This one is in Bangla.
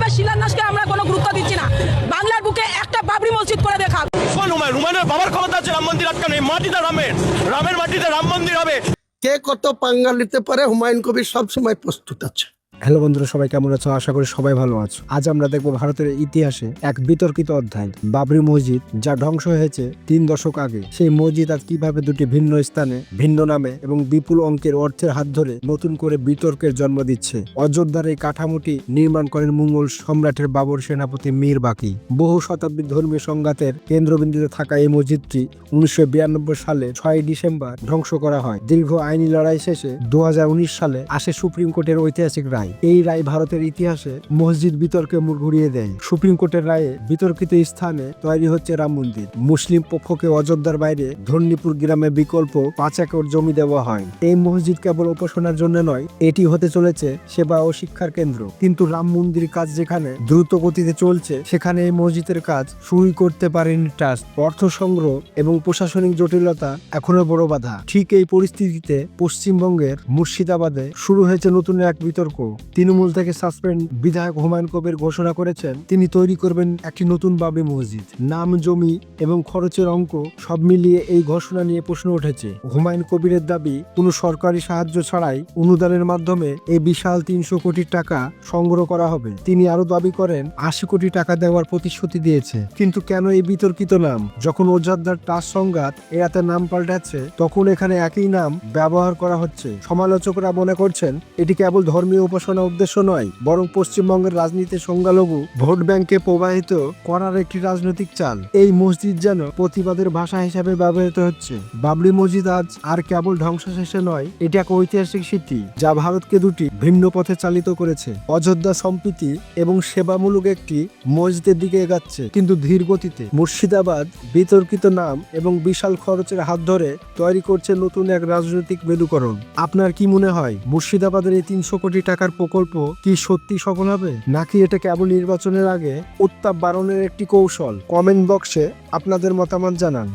প্রকল্পের শিলান্যাসকে আমরা কোনো গুরুত্ব দিচ্ছি না। বাংলার বুকে একটা বাবরি মসজিদ করে দেখাব। হুমায়ুনের বাবার ক্ষমতা আছে রাম মন্দির আটকানো, এই মাটিটা রামের মাটিতে রাম মন্দির হবে। কে কত পাঙ্গা নিতে পারে হুমায়ুন কবির সবসময় প্রস্তুত আছে। হ্যালো বন্ধুরা, সবাই কেমন আছো? আশা করি সবাই ভালো আছো। আজ আমরা দেখবো ভারতের ইতিহাসে এক বিতর্কিত অধ্যায়, বাবরি মসজিদ, যা ধ্বংস হয়েছে 3 দশক আগে। সেই মসজিদ আজ কিভাবে দুটি ভিন্ন স্থানে, ভিন্ন নামে এবং বিপুল অঙ্কের অর্থের হাত ধরে নতুন করে বিতর্কের জন্ম দিচ্ছে। অযোধ্যার এই কাঠামোটি নির্মাণ করেন মুঘল সম্রাটের বাবর সেনাপতি মীর বাকি। বহু শতাব্দী ধর্মীয় সংঘাতের কেন্দ্রবিন্দুতে থাকা এই মসজিদটি 1992 সালে 6 ডিসেম্বর ধ্বংস করা হয়। দীর্ঘ আইনি লড়াই শেষে 2019 সালে আসে সুপ্রিম কোর্টের ঐতিহাসিক রায়। এই রায় ভারতের ইতিহাসে মসজিদ বিতর্কে মুখ ঘুরিয়ে দেয়। সুপ্রিম কোর্টের রায়ে বিতর্কিত স্থানে তৈরি হচ্ছে রাম মন্দির। মুসলিম পক্ষকে অযোধ্যার বাইরে ধর্ণীপুর গ্রামে বিকল্প 5 একর জমি দেওয়া হয়। এই মসজিদ কেবল উপাসনার জন্য নয়, এটি হতে চলেছে সেবা ও শিক্ষার কেন্দ্র। কিন্তু রাম মন্দির কাজ যেখানে দ্রুত গতিতে চলছে, সেখানে এই মসজিদের কাজ শুরুই করতে পারেনি ট্রাস্ট। অর্থ সংগ্রহ এবং প্রশাসনিক জটিলতা এখনো বড় বাধা। ঠিক এই পরিস্থিতিতে পশ্চিমবঙ্গের মুর্শিদাবাদে শুরু হয়েছে নতুন এক বিতর্ক। তৃণমূল থেকে সাসপেন্ড বিধায়ক হুমায়ুন কবির ঘোষণা করেছেন তিনি তৈরি করবেন একটি নতুন বাবরি মসজিদ। নাম, জমি এবং খরচের অঙ্ক সব মিলিয়ে এই ঘোষণা নিয়ে প্রশ্ন উঠেছে। হুমায়ুন কবিরের দাবি, কোনো সরকারি সাহায্য ছাড়াই অনুদানের মাধ্যমে এই বিশাল 300 কোটি টাকা সংগ্রহ করা হবে। তিনি আরো দাবি করেন 80 কোটি টাকা দেওয়ার প্রতিশ্রুতি দিয়েছে। কিন্তু কেন এই বিতর্কিত নাম? যখন অযোধ্যার ট্রাস্ট সংঘাত এড়াতে নাম পাল্টাচ্ছে, তখন এখানে একই নাম ব্যবহার করা হচ্ছে। সমালোচকরা মনে করছেন এটি কেবল ধর্মীয় উপাসনা উদ্দেশ্য নয়, বরং পশ্চিমবঙ্গের রাজনীতির সংখ্যালঘু ভোট ব্যাংকে প্রবাহিত করার একটি রাজনৈতিক চাল। এই মসজিদ যেন প্রতিবাদের ভাষা হিসাবে ব্যবহৃত হচ্ছে। বাবরি মসজিদ আজ আর কেবল ধ্বংস শেষে নয়, এটি এক ঐতিহাসিক স্মৃতি যা ভারতকে দুটি ভিন্ন পথে চালিত করেছে। অযোধ্যা সম্প্রীতি এবং সেবামূলক একটি মসজিদের দিকে এগাচ্ছে, কিন্তু ধীর গতিতে। মুর্শিদাবাদ বিতর্কিত নাম এবং বিশাল খরচের হাত ধরে তৈরি করছে নতুন এক রাজনৈতিক মেরুকরণ। আপনার কি মনে হয়, মুর্শিদাবাদের এই 300 কোটি টাকার প্রকল্প কি সত্যি সফল হবে, নাকি এটা কেবল নির্বাচনের আগে উত্তাপ বাড়ানোর একটি কৌশল? কমেন্ট বক্সে আপনাদের মতামত জানান।